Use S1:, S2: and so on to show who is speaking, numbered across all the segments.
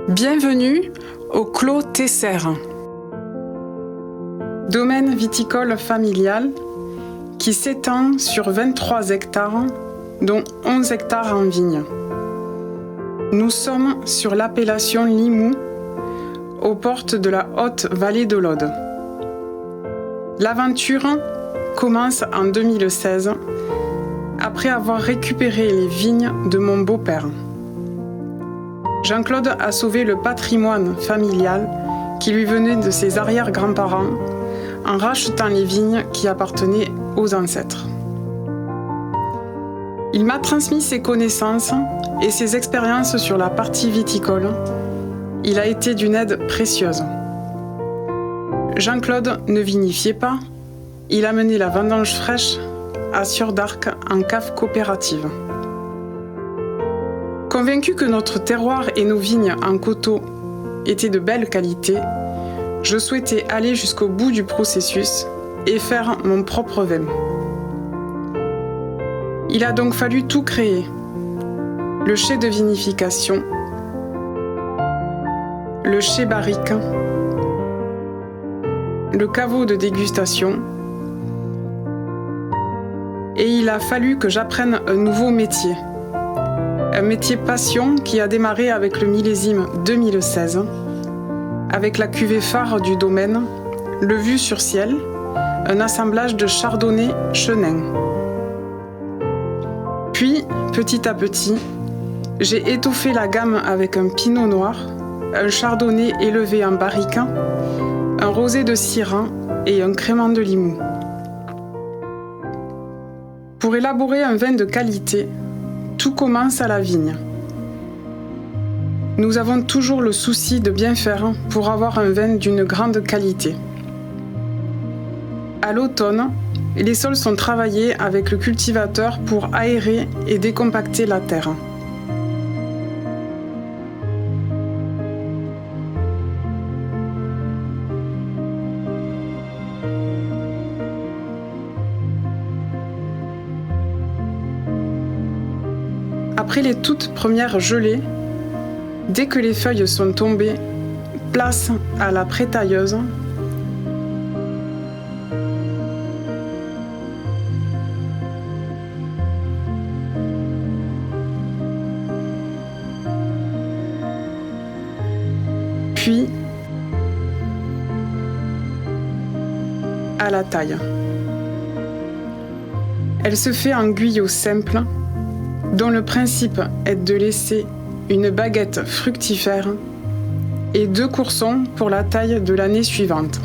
S1: Bienvenue au Clos Tesser, domaine viticole familial qui s'étend sur 23 hectares, dont 11 hectares en vignes. Nous sommes sur l'appellation Limoux, aux portes de la haute vallée de l'Aude. L'aventure commence en 2016, après avoir récupéré les vignes de mon beau-père. Jean-Claude a sauvé le patrimoine familial qui lui venait de ses arrière-grands-parents en rachetant les vignes qui appartenaient aux ancêtres. Il m'a transmis ses connaissances et ses expériences sur la partie viticole. Il a été d'une aide précieuse. Jean-Claude ne vinifiait pas, il a mené la vendange fraîche à Sur-d'Arc en cave coopérative. Convaincu que notre terroir et nos vignes en coteaux étaient de belle qualité, je souhaitais aller jusqu'au bout du processus et faire mon propre vin. Il a donc fallu tout créer. Le chai de vinification, le chai barrique, le caveau de dégustation, et il a fallu que j'apprenne un nouveau métier. Un métier passion qui a démarré avec le millésime 2016, avec la cuvée phare du domaine, le Vue sur Ciel, un assemblage de chardonnay chenin. Puis, petit à petit, j'ai étoffé la gamme avec un pinot noir, un chardonnay élevé en barrique, un rosé de Syrah et un crément de Limoux. Pour élaborer un vin de qualité, tout commence à la vigne. Nous avons toujours le souci de bien faire pour avoir un vin d'une grande qualité. À l'automne, les sols sont travaillés avec le cultivateur pour aérer et décompacter la terre. Après les toutes premières gelées, dès que les feuilles sont tombées, place à la prétailleuse. Puis à la taille. Elle se fait en guyot simple, dont le principe est de laisser une baguette fructifère et 2 coursons pour la taille de l'année suivante.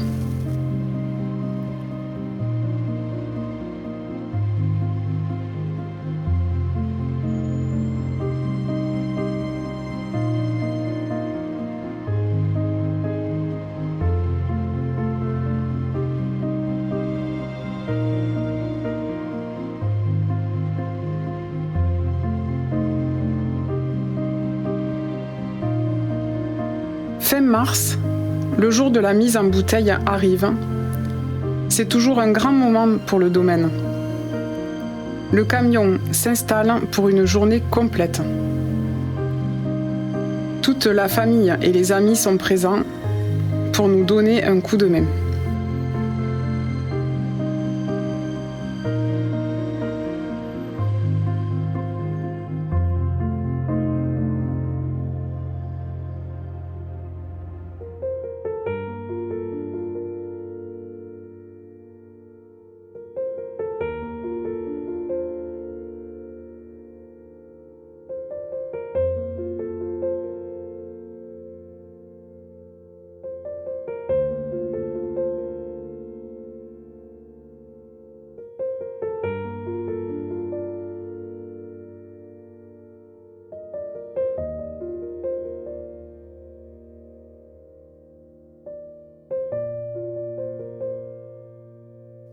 S1: Fin mars, le jour de la mise en bouteille arrive. C'est toujours un grand moment pour le domaine. Le camion s'installe pour une journée complète. Toute la famille et les amis sont présents pour nous donner un coup de main.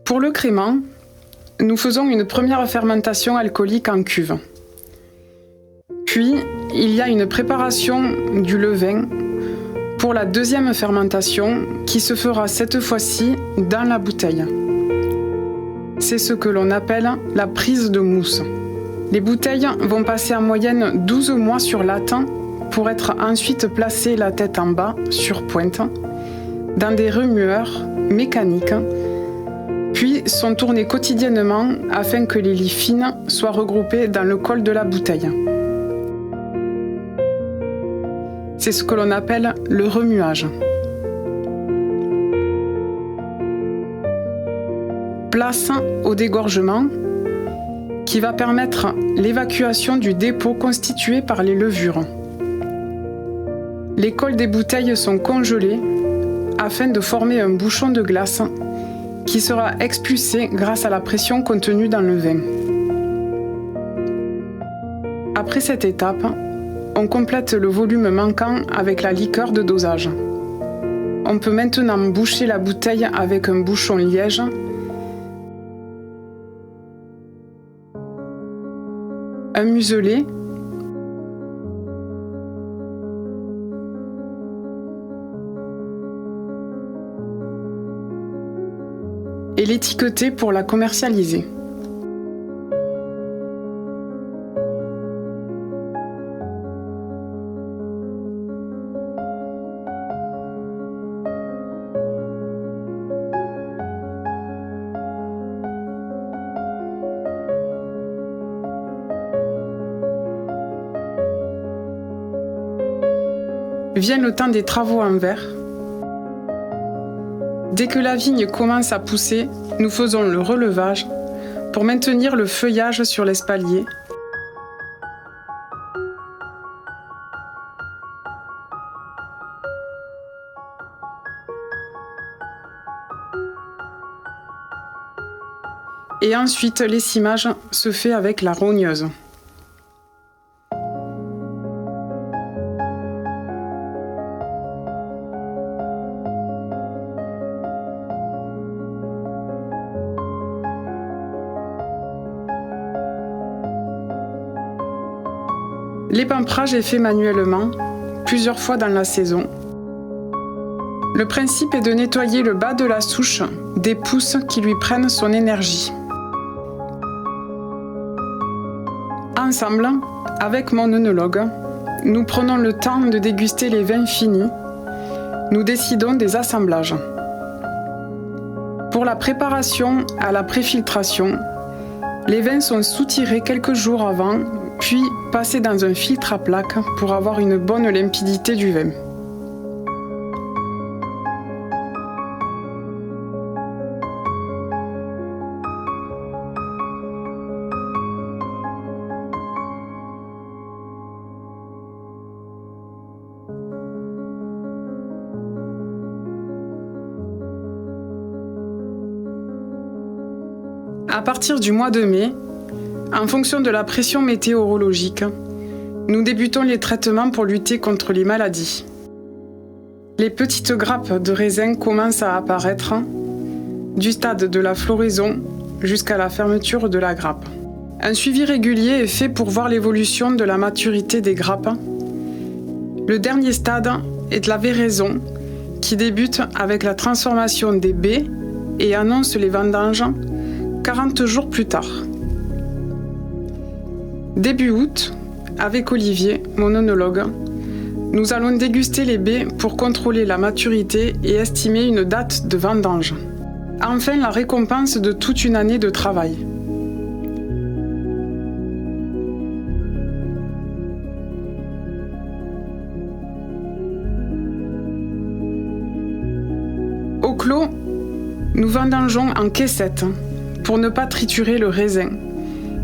S1: Pour le crément, nous faisons une première fermentation alcoolique en cuve. Puis, il y a une préparation du levain pour la deuxième fermentation qui se fera cette fois-ci dans la bouteille. C'est ce que l'on appelle la prise de mousse. Les bouteilles vont passer en moyenne 12 mois sur latte pour être ensuite placés la tête en bas, sur pointe, dans des remueurs mécaniques, puis sont tournés quotidiennement afin que les lis fines soient regroupés dans le col de la bouteille. C'est ce que l'on appelle le remuage. Place au dégorgement, qui va permettre l'évacuation du dépôt constitué par les levures. Les cols des bouteilles sont congelés afin de former un bouchon de glace qui sera expulsé grâce à la pression contenue dans le vin. Après cette étape, on complète le volume manquant avec la liqueur de dosage. On peut maintenant boucher la bouteille avec un bouchon liège un muselet, et l'étiqueter pour la commercialiser. Vient le temps des travaux en verre. Dès que la vigne commence à pousser, nous faisons le relevage pour maintenir le feuillage sur l'espalier. Et ensuite, l'essimage se fait avec la rogneuse. L'épanprage est fait manuellement, plusieurs fois dans la saison. Le principe est de nettoyer le bas de la souche des pousses qui lui prennent son énergie. Ensemble, avec mon œnologue, nous prenons le temps de déguster les vins finis. Nous décidons des assemblages. Pour la préparation à la préfiltration, les vins sont soutirés quelques jours avant, puis passés dans un filtre à plaques pour avoir une bonne limpidité du vin. À partir du mois de mai, en fonction de la pression météorologique, nous débutons les traitements pour lutter contre les maladies. Les petites grappes de raisin commencent à apparaître, du stade de la floraison jusqu'à la fermeture de la grappe. Un suivi régulier est fait pour voir l'évolution de la maturité des grappes. Le dernier stade est la véraison, qui débute avec la transformation des baies et annonce les vendanges 40 jours plus tard. Début août, avec Olivier, mon œnologue, nous allons déguster les baies pour contrôler la maturité et estimer une date de vendange. Enfin, la récompense de toute une année de travail. Au clos, nous vendangeons en caissette pour ne pas triturer le raisin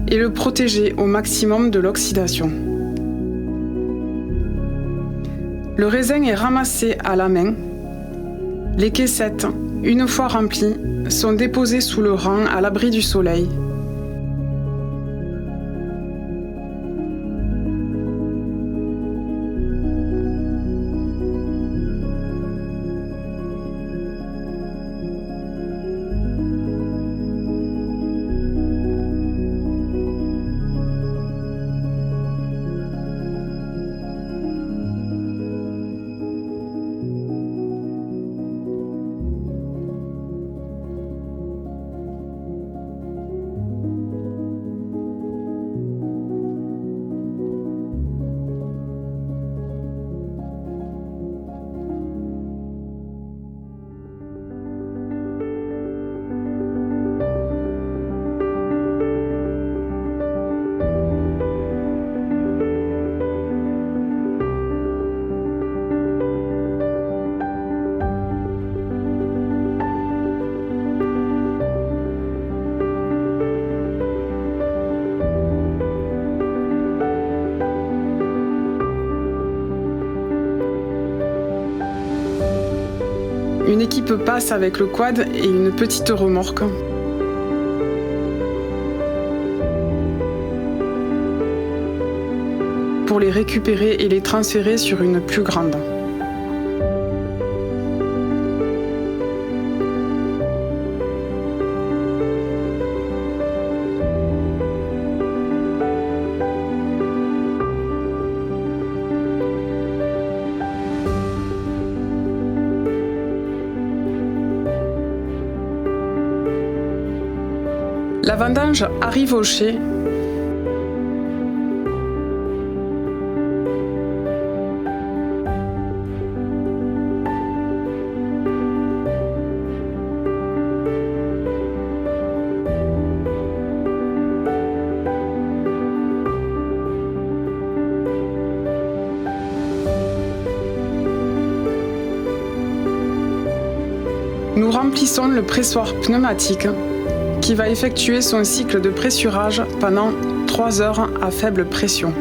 S1: et le protéger au maximum de l'oxydation. Le raisin est ramassé à la main. Les caissettes, une fois remplies, sont déposées sous le rang à l'abri du soleil. une équipe passe avec le quad et une petite remorque. Pour les récupérer et les transférer sur une plus grande. La vendange arrive au chai. Nous remplissons le pressoir pneumatique qui va effectuer son cycle de pressurage pendant 3 heures à faible pression.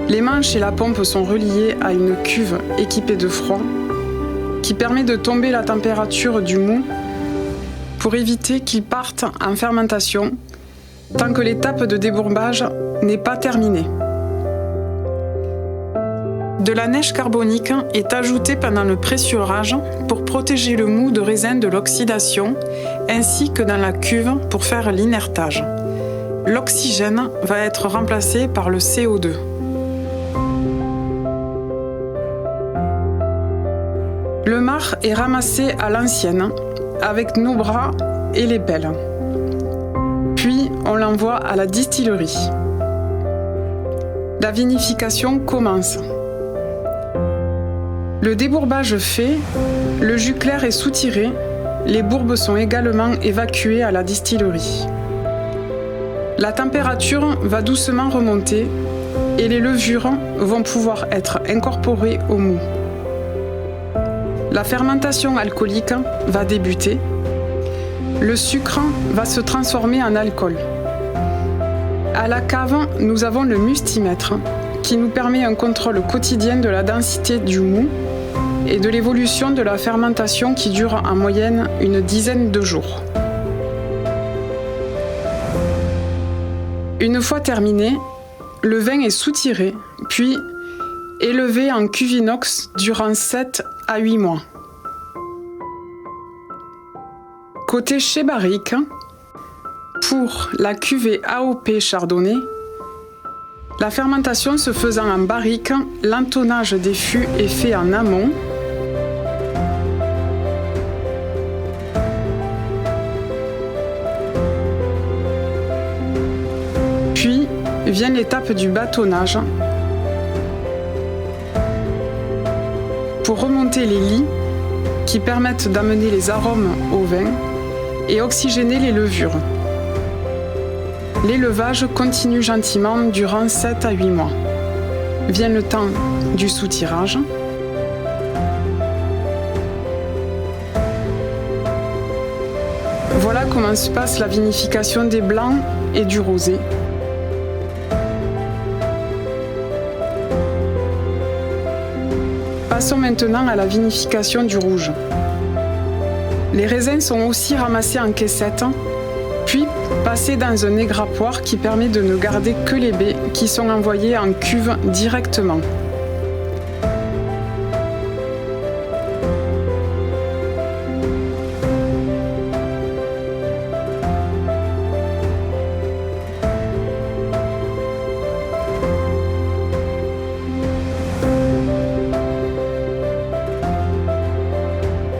S1: Les manches et la pompe sont reliées à une cuve équipée de froid qui permet de tomber la température du mou pour éviter qu'il parte en fermentation tant que l'étape de débourbage n'est pas terminée. De la neige carbonique est ajoutée pendant le pressurage pour protéger le mou de raisin de l'oxydation, ainsi que dans la cuve pour faire l'inertage. L'oxygène va être remplacé par le CO2. Le marc est ramassé à l'ancienne, avec nos bras et les pelles. Puis on l'envoie à la distillerie. La vinification commence. Le débourbage fait, le jus clair est soutiré, les bourbes sont également évacuées à la distillerie. La température va doucement remonter et les levures vont pouvoir être incorporées au mou. La fermentation alcoolique va débuter. Le sucre va se transformer en alcool. À la cave, nous avons le mustimètre qui nous permet un contrôle quotidien de la densité du mou et de l'évolution de la fermentation qui dure en moyenne une dizaine de jours. Une fois terminé, le vin est soutiré, puis élevé en cuve inox durant 7 à 8 mois. Côté chez Barrique, pour la cuvée AOP Chardonnay, la fermentation se faisant en barrique, l'entonnage des fûts est fait en amont. Puis vient l'étape du bâtonnage pour remonter les lies qui permettent d'amener les arômes au vin et oxygéner les levures. L'élevage continue gentiment durant 7 à 8 mois. Vient le temps du soutirage. Voilà comment se passe la vinification des blancs et du rosé. Passons maintenant à la vinification du rouge. Les raisins sont aussi ramassés en caissettes, puis passés dans un égrappoir qui permet de ne garder que les baies qui sont envoyées en cuve directement.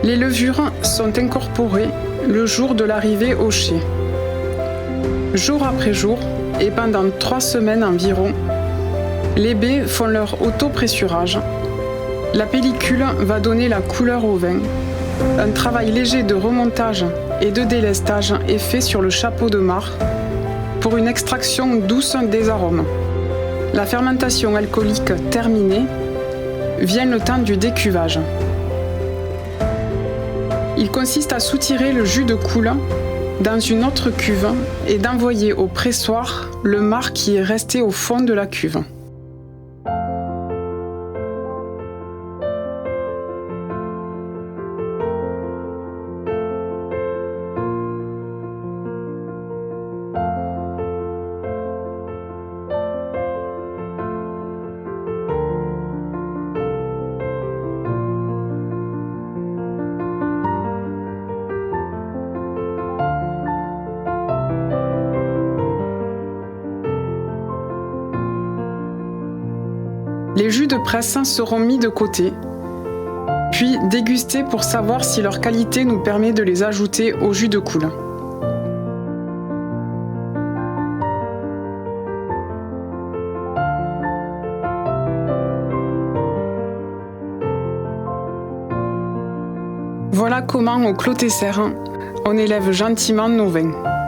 S1: Les levures sont incorporées le jour de l'arrivée au chai. Jour après jour, et pendant 3 semaines environ, les baies font leur autopressurage. La pellicule va donner la couleur au vin. Un travail léger de remontage et de délestage est fait sur le chapeau de marc pour une extraction douce des arômes. La fermentation alcoolique terminée, vient le temps du décuvage. Il consiste à soutirer le jus de coule dans une autre cuve et d'envoyer au pressoir le marc qui est resté au fond de la cuve. Les jus de presse seront mis de côté, puis dégustés pour savoir si leur qualité nous permet de les ajouter au jus de coule. Voilà comment au Clos Tesser, on élève gentiment nos vins.